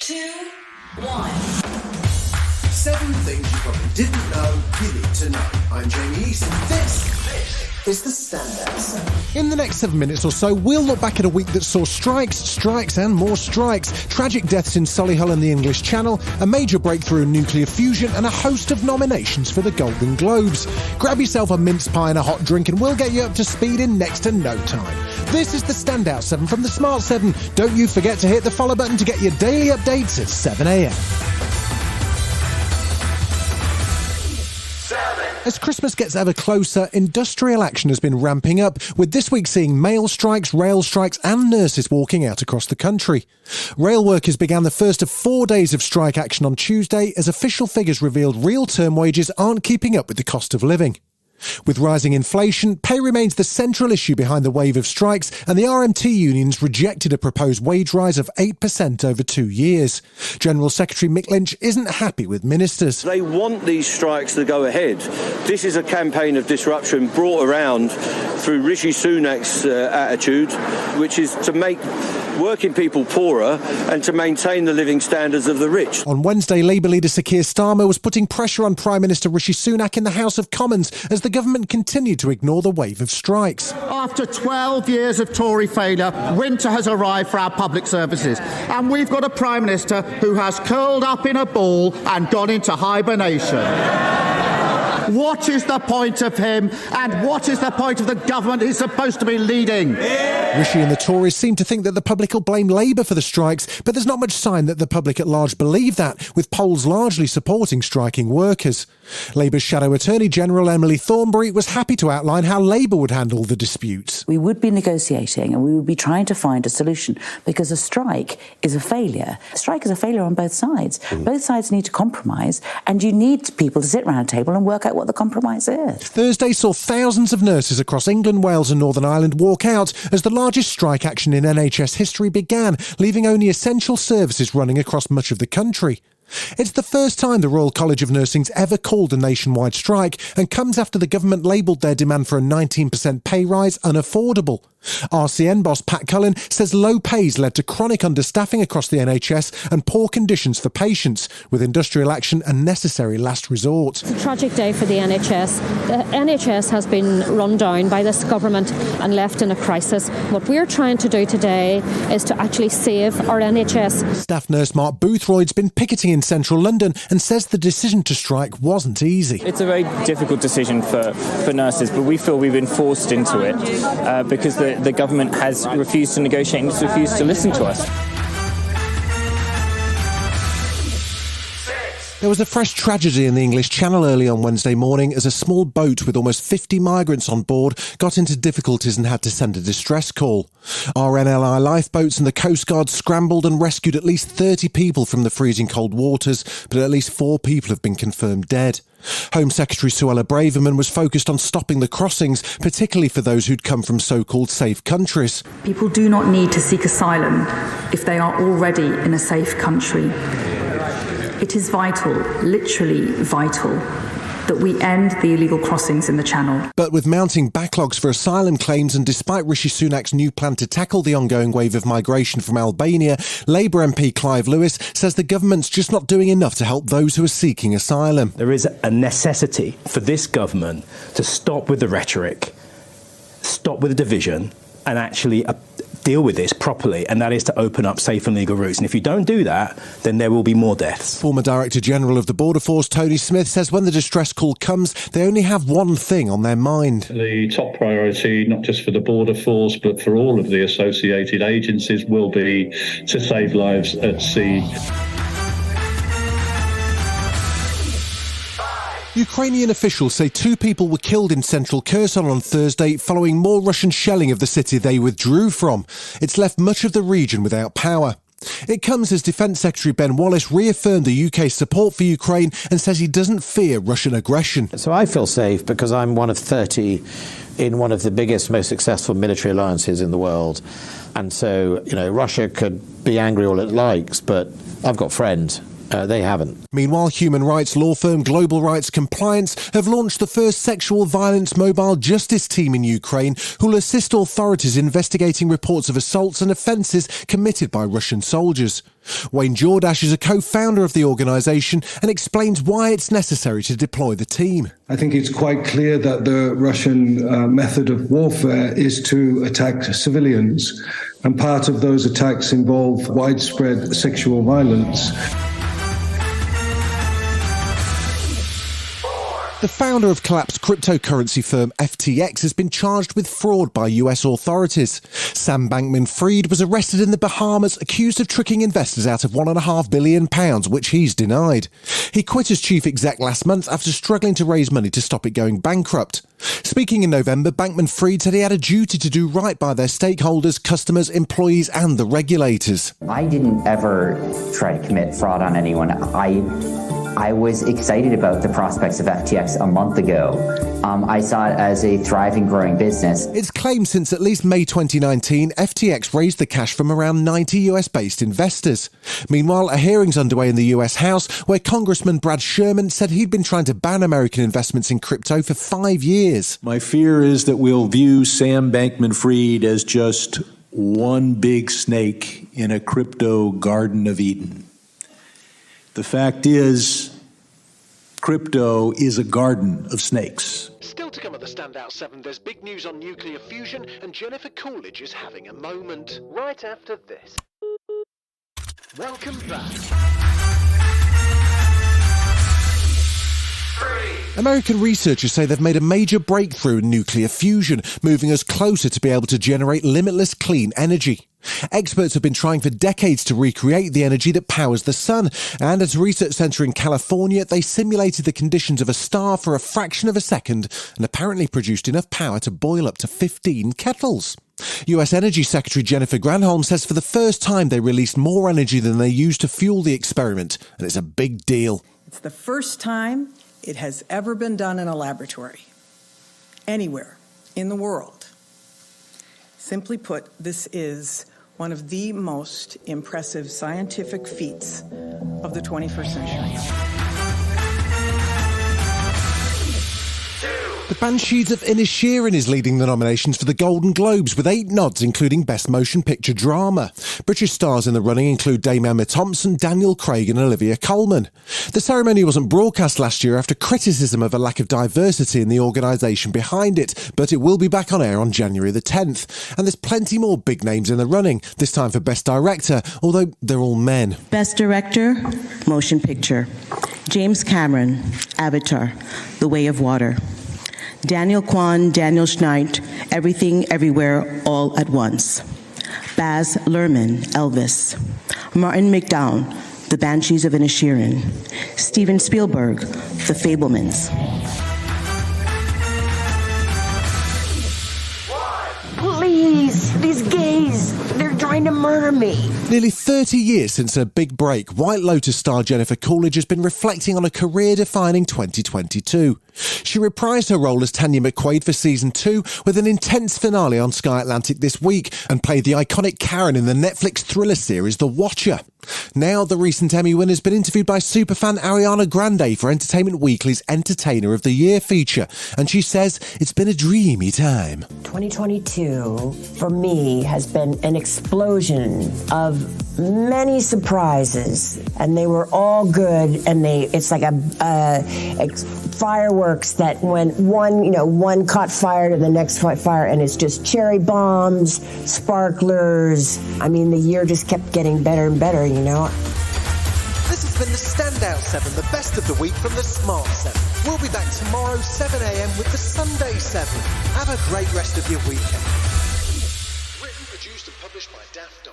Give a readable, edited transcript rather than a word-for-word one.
2, 1. 7 things you probably didn't know you need to know. I'm Jamie East, and this is the Standout 7. In the next 7 minutes or so, we'll look back at a week that saw strikes and more strikes, tragic deaths in Solihull and the English Channel, a major breakthrough in nuclear fusion, and a host of nominations for the Golden Globes. Grab yourself a mince pie and a hot drink and we'll get you up to speed in next to no time. This is the Standout 7 from the Smart 7. Don't you forget to hit the follow button to get your daily updates at 7 a.m. As Christmas gets ever closer, industrial action has been ramping up, with this week seeing mail strikes, rail strikes and nurses walking out across the country. Rail workers began the first of 4 days of strike action on Tuesday as official figures revealed real term wages aren't keeping up with the cost of living. With rising inflation, pay remains the central issue behind the wave of strikes, and the RMT unions rejected a proposed wage rise of 8% over 2 years. General Secretary Mick Lynch isn't happy with ministers. They want these strikes to go ahead. This is a campaign of disruption brought around through Rishi Sunak's attitude, which is to make working people poorer and to maintain the living standards of the rich. On Wednesday, Labour leader Sir Keir Starmer was putting pressure on Prime Minister Rishi Sunak in the House of Commons as the government continued to ignore the wave of strikes. After 12 years of Tory failure, winter has arrived for our public services. And we've got a Prime Minister who has curled up in a ball and gone into hibernation. What is the point of him, and what is the point of the government he's supposed to be leading? Rishi and the Tories seem to think that the public will blame Labour for the strikes, but there's not much sign that the public at large believe that, with polls largely supporting striking workers. Labour's Shadow Attorney General Emily Thornberry was happy to outline how Labour would handle the disputes. We would be negotiating and we would be trying to find a solution, because a strike is a failure. A strike is a failure on both sides. Both sides need to compromise, and you need people to sit around a table and work out what the compromise is. Thursday saw thousands of nurses across England, Wales and Northern Ireland walk out as the largest strike action in NHS history began, leaving only essential services running across much of the country. It's the first time the Royal College of Nursing's ever called a nationwide strike, and comes after the government labelled their demand for a 19% pay rise unaffordable. RCN boss Pat Cullen says low pays led to chronic understaffing across the NHS and poor conditions for patients, with industrial action a necessary last resort. It's a tragic day for the NHS. The NHS has been run down by this government and left in a crisis. What we're trying to do today is to actually save our NHS. Staff nurse Mark Boothroyd's been picketing in central London and says the decision to strike wasn't easy. It's a very difficult decision for nurses, but we feel we've been forced into it because the government has refused to negotiate and has refused to listen to us. There was a fresh tragedy in the English Channel early on Wednesday morning as a small boat with almost 50 migrants on board got into difficulties and had to send a distress call. RNLI lifeboats and the Coast Guard scrambled and rescued at least 30 people from the freezing cold waters, but at least 4 people have been confirmed dead. Home Secretary Suella Braverman was focused on stopping the crossings, particularly for those who'd come from so-called safe countries. People do not need to seek asylum if they are already in a safe country. It is vital, literally vital, that we end the illegal crossings in the Channel. But with mounting backlogs for asylum claims, and despite Rishi Sunak's new plan to tackle the ongoing wave of migration from Albania, Labour MP Clive Lewis says the government's just not doing enough to help those who are seeking asylum. There is a necessity for this government to stop with the rhetoric, stop with the division, and actually deal with this properly, and that is to open up safe and legal routes. And if you don't do that, then there will be more deaths. Former Director General of the Border Force, Tony Smith, says when the distress call comes, they only have one thing on their mind. The top priority, not just for the Border Force, but for all of the associated agencies, will be to save lives at sea. Ukrainian officials say 2 people were killed in central Kherson on Thursday following more Russian shelling of the city they withdrew from. It's left much of the region without power. It comes as Defence Secretary Ben Wallace reaffirmed the UK's support for Ukraine and says he doesn't fear Russian aggression. So I feel safe because I'm one of 30 in one of the biggest, most successful military alliances in the world. And so, Russia could be angry all it likes, but I've got friends. They haven't. Meanwhile, human rights law firm Global Rights Compliance have launched the first sexual violence mobile justice team in Ukraine, who will assist authorities investigating reports of assaults and offences committed by Russian soldiers. Wayne Jordash is a co-founder of the organisation and explains why it's necessary to deploy the team. I think it's quite clear that the Russian method of warfare is to attack civilians, and part of those attacks involve widespread sexual violence. The founder of collapsed cryptocurrency firm FTX has been charged with fraud by US authorities. Sam Bankman-Fried was arrested in the Bahamas, accused of tricking investors out of £1.5 billion, which he's denied. He quit as chief exec last month after struggling to raise money to stop it going bankrupt. Speaking in November, Bankman-Fried said he had a duty to do right by their stakeholders, customers, employees and the regulators. I didn't ever try to commit fraud on anyone. I was excited about the prospects of FTX a month ago. I saw it as a thriving, growing business. It's claimed since at least May 2019, FTX raised the cash from around 90 US-based investors. Meanwhile, a hearing's underway in the US House where Congressman Brad Sherman said he'd been trying to ban American investments in crypto for 5 years. My fear is that we'll view Sam Bankman-Fried as just one big snake in a crypto Garden of Eden. The fact is, crypto is a garden of snakes. Still to come at the Standout 7, there's big news on nuclear fusion, and Jennifer Coolidge is having a moment. Right after this. Welcome back. American researchers say they've made a major breakthrough in nuclear fusion, moving us closer to be able to generate limitless clean energy. Experts have been trying for decades to recreate the energy that powers the sun, and at a research centre in California, they simulated the conditions of a star for a fraction of a second and apparently produced enough power to boil up to 15 kettles. US Energy Secretary Jennifer Granholm says for the first time they released more energy than they used to fuel the experiment, and it's a big deal. It's the first time it has ever been done in a laboratory, anywhere in the world. Simply put, this is one of the most impressive scientific feats of the 21st century. The Banshees of Inisherin is leading the nominations for the Golden Globes with 8 nods, including Best Motion Picture Drama. British stars in the running include Dame Emma Thompson, Daniel Craig and Olivia Colman. The ceremony wasn't broadcast last year after criticism of a lack of diversity in the organisation behind it, but it will be back on air on January the 10th. And there's plenty more big names in the running, this time for Best Director, although they're all men. Best Director, Motion Picture. James Cameron, Avatar, The Way of Water. Daniel Kwan, Daniel Schneid, Everything, Everywhere, All at Once. Baz Luhrmann, Elvis. Martin McDonagh, The Banshees of Inisherin. Steven Spielberg, The Fabelmans. Please, these gays, they're trying to murder me. Nearly 30 years since her big break, White Lotus star Jennifer Coolidge has been reflecting on a career-defining 2022. She reprised her role as Tanya McQuaid for season 2 with an intense finale on Sky Atlantic this week and played the iconic Karen in the Netflix thriller series The Watcher. Now, the recent Emmy winner has been interviewed by superfan Ariana Grande for Entertainment Weekly's Entertainer of the Year feature, and she says it's been a dreamy time. 2022, for me, has been an explosion of many surprises, and they were all good, and it's like fireworks that when one caught fire to the next fire, and it's just cherry bombs, sparklers. I mean, the year just kept getting better and better, you know. This has been the Standout 7, the best of the week from the Smart 7. We'll be back tomorrow, 7 a.m. with the Sunday 7. Have a great rest of your weekend. Written, produced and published by Daft